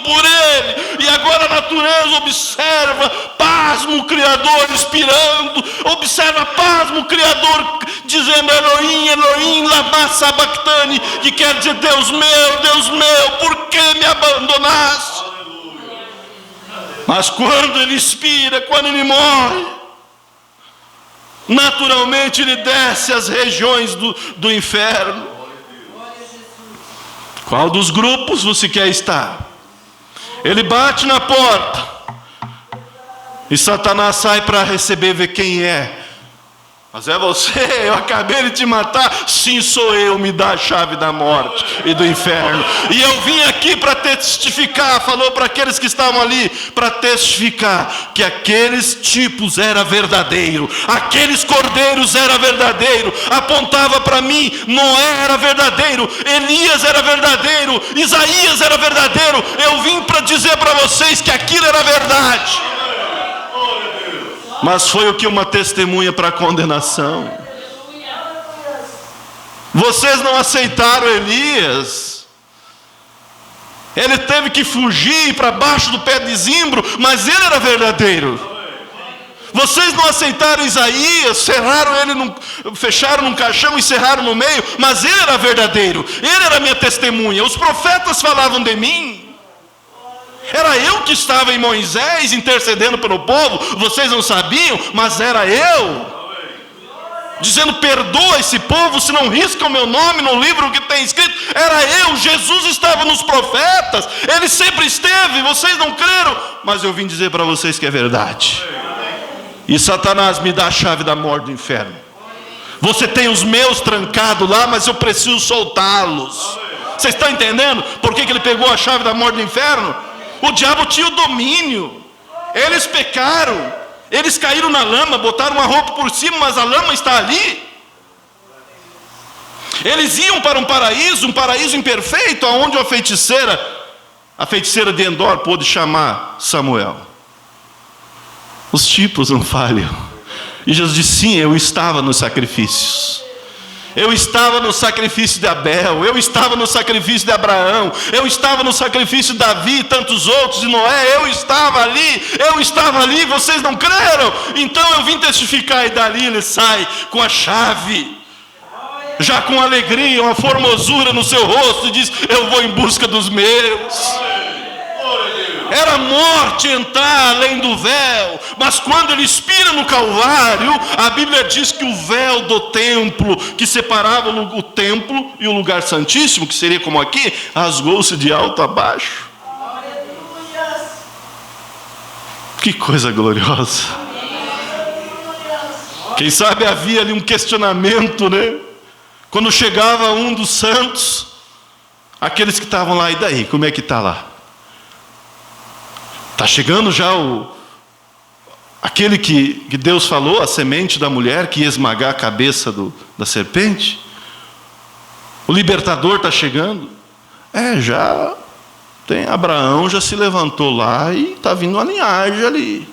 por Ele. E agora a natureza observa, pasmo o Criador expirando, observa, pasmo o Criador dizendo: Elohim, Elohim, lama sabachthani, que quer dizer: Deus meu, por que me abandonaste? Mas quando ele expira, quando ele morre, naturalmente ele desce às regiões do inferno. Qual dos grupos você quer estar? Ele bate na porta e Satanás sai para receber, ver quem é. Mas é você, eu acabei de te matar. Sim, sou eu, me dá a chave da morte e do inferno. E eu vim aqui para testificar, falou para aqueles que estavam ali, para testificar que aqueles tipos era verdadeiro, aqueles cordeiros era verdadeiro, apontava para mim. Noé era verdadeiro, Elias era verdadeiro, Isaías era verdadeiro. Eu vim para dizer para vocês que aquilo era verdade. Mas foi o que? Uma testemunha para a condenação. Vocês não aceitaram Elias. Ele teve que fugir para baixo do pé de zimbro, mas ele era verdadeiro. Vocês não aceitaram Isaías, fecharam num caixão e cerraram no meio, mas ele era verdadeiro, ele era minha testemunha. Os profetas falavam de mim. Era eu que estava em Moisés intercedendo pelo povo, vocês não sabiam, mas era eu. Dizendo, perdoa esse povo se não risca o meu nome no livro que tem escrito. Era eu, Jesus estava nos profetas, ele sempre esteve, vocês não creram, mas eu vim dizer para vocês que é verdade. E Satanás me dá a chave da morte do inferno. Você tem os meus trancados lá, mas eu preciso soltá-los. Vocês estão entendendo por que ele pegou a chave da morte do inferno? O diabo tinha o domínio. Eles pecaram, eles caíram na lama, botaram uma roupa por cima, mas a lama está ali. Eles iam para um paraíso imperfeito, aonde a feiticeira de Endor pôde chamar Samuel. Os tipos não falham. E Jesus disse, sim, eu estava nos sacrifícios. Eu estava no sacrifício de Abel, eu estava no sacrifício de Abraão, eu estava no sacrifício de Davi e tantos outros, de Noé, eu estava ali, vocês não creram? Então eu vim testificar, e dali ele sai com a chave, já com alegria, uma formosura no seu rosto, e diz, eu vou em busca dos meus. Era morte entrar além do véu, mas quando ele expira no Calvário, a Bíblia diz que o véu do templo, que separava o templo e o lugar santíssimo, que seria como aqui, rasgou-se de alto a baixo. Que coisa gloriosa. Quem sabe havia ali um questionamento, né? Quando chegava um dos santos, aqueles que estavam lá, e daí, como é que está lá? Está chegando já aquele que Deus falou, a semente da mulher que ia esmagar a cabeça da serpente? O libertador está chegando? Já tem Abraão, já se levantou lá e está vindo uma linhagem ali.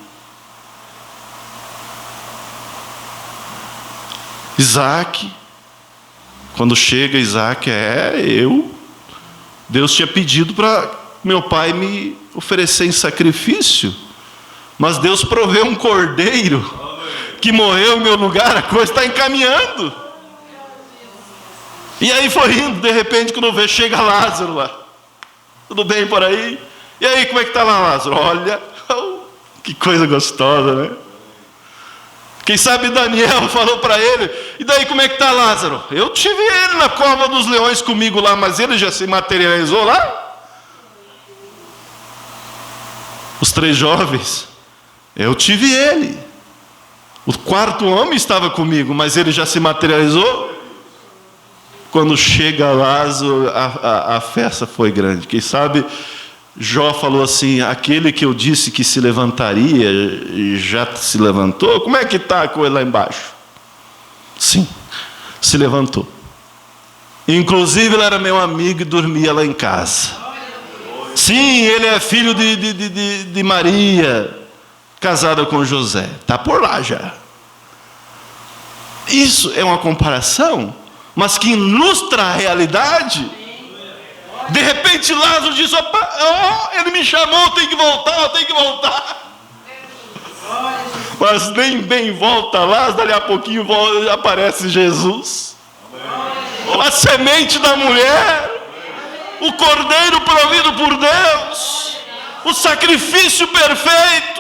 Isaac, quando chega Isaac, Deus tinha pedido para meu pai me oferecer em sacrifício, mas Deus proveu um cordeiro que morreu em meu lugar, a coisa está encaminhando. E aí foi indo, de repente quando vê, chega Lázaro lá. Tudo bem por aí? E aí, como é que está lá Lázaro? Olha, que coisa gostosa, né? Quem sabe Daniel falou para ele, e daí como é que está Lázaro? Eu tive ele na cova dos leões comigo lá, mas ele já se materializou lá? Os 3 jovens, eu tive ele. O 4º homem estava comigo, mas ele já se materializou? Quando chega Lázaro, a festa foi grande. Quem sabe Jó falou assim, aquele que eu disse que se levantaria, já se levantou? Como é que está a coisa lá embaixo? Sim, se levantou. Inclusive ele era meu amigo e dormia lá em casa. Sim, ele é filho de Maria, casada com José. Está por lá já. Isso é uma comparação, mas que ilustra a realidade. De repente Lázaro diz, ele me chamou, eu tenho que voltar. Mas nem bem volta Lázaro, dali a pouquinho aparece Jesus. A semente da mulher, o cordeiro provido por Deus, o sacrifício perfeito.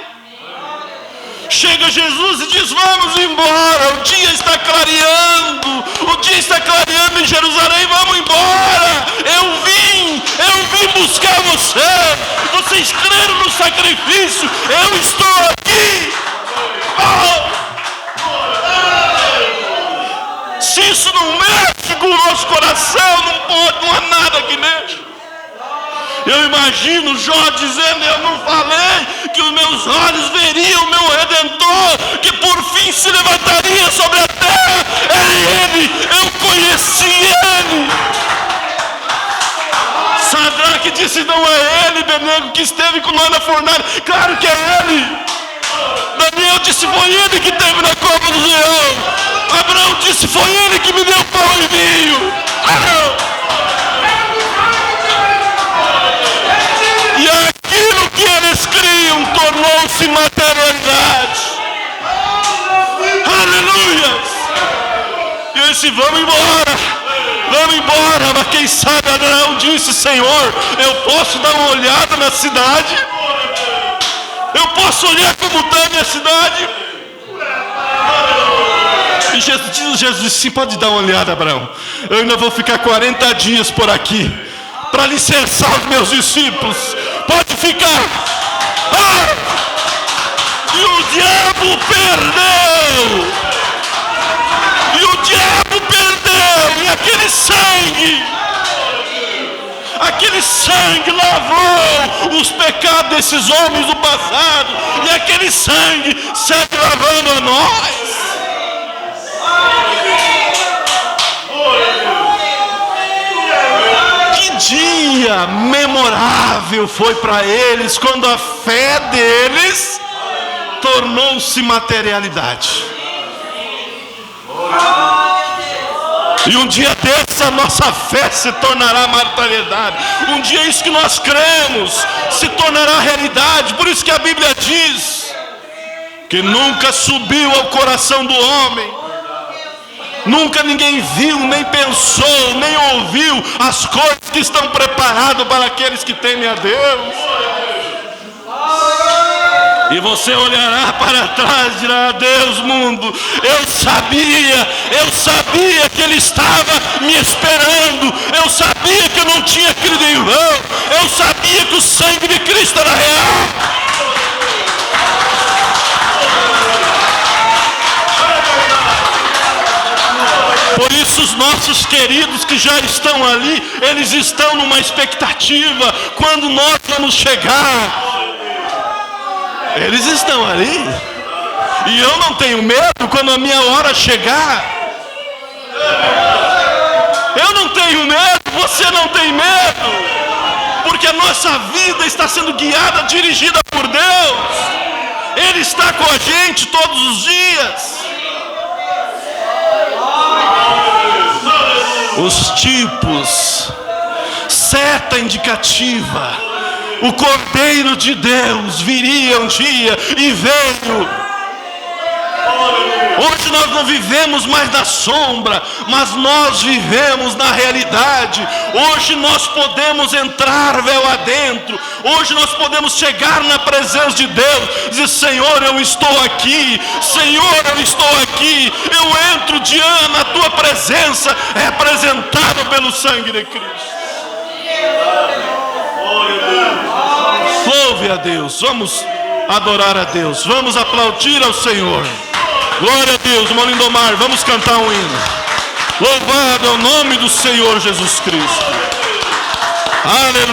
Chega Jesus e diz, vamos embora, o dia está clareando em Jerusalém, vamos embora. Eu vim buscar vocês creram no sacrifício, eu estou aqui. Se isso não mexe com o nosso coração, não há nada que mexa. Eu imagino Jó dizendo, eu não falei que os meus olhos veriam o meu Redentor, que por fim se levantaria sobre a terra. É Ele, eu conheci Ele. Sadraque disse, não é Ele, Benego, que esteve com nós na fornalha. Claro que é Ele. Daniel disse, foi Ele que esteve na cova do leão. Abraão disse, foi Ele que me deu pão e vinho. E aquilo que eles criam tornou-se materialidade. disse: vamos embora. Vamos embora. Mas quem sabe Abraão disse: Senhor, eu posso dar uma olhada na cidade? Eu posso olhar como está a minha cidade? E Jesus disse: sim, pode dar uma olhada, Abraão. Eu ainda vou ficar 40 dias por aqui para alicerçar os meus discípulos. Pode ficar. E o diabo perdeu. E o diabo perdeu. E aquele sangue lavou os pecados desses homens do passado. E aquele sangue segue lavando a nós. Que dia memorável foi para eles quando a fé deles tornou-se materialidade. E um dia desse a nossa fé se tornará materialidade. Um dia isso que nós cremos se tornará realidade. Por isso que a Bíblia diz que nunca subiu ao coração do homem, nunca ninguém viu, nem pensou, nem ouviu as coisas que estão preparadas para aqueles que temem a Deus. E você olhará para trás e dirá: Deus, mundo, eu sabia que Ele estava me esperando, eu sabia que eu não tinha crido em vão, eu sabia que o sangue de Cristo era real. Por isso os nossos queridos que já estão ali, eles estão numa expectativa quando nós vamos chegar. Eles estão ali. E eu não tenho medo quando a minha hora chegar. Eu não tenho medo, você não tem medo. Porque a nossa vida está sendo guiada, dirigida por Deus. Ele está com a gente todos os dias. Os tipos, seta indicativa. O Cordeiro de Deus viria um dia e veio. Hoje nós não vivemos mais na sombra, mas nós vivemos na realidade. Hoje nós podemos entrar véu adentro. Hoje nós podemos chegar na presença de Deus e dizer: Senhor, eu estou aqui. Senhor, eu estou aqui. Eu entro diante da tua presença, representado pelo sangue de Cristo. Louve a Deus, vamos adorar a Deus, vamos aplaudir ao Senhor. Glória a Deus, irmão Lindomar, vamos cantar um hino. Louvado é o nome do Senhor Jesus Cristo. Aleluia.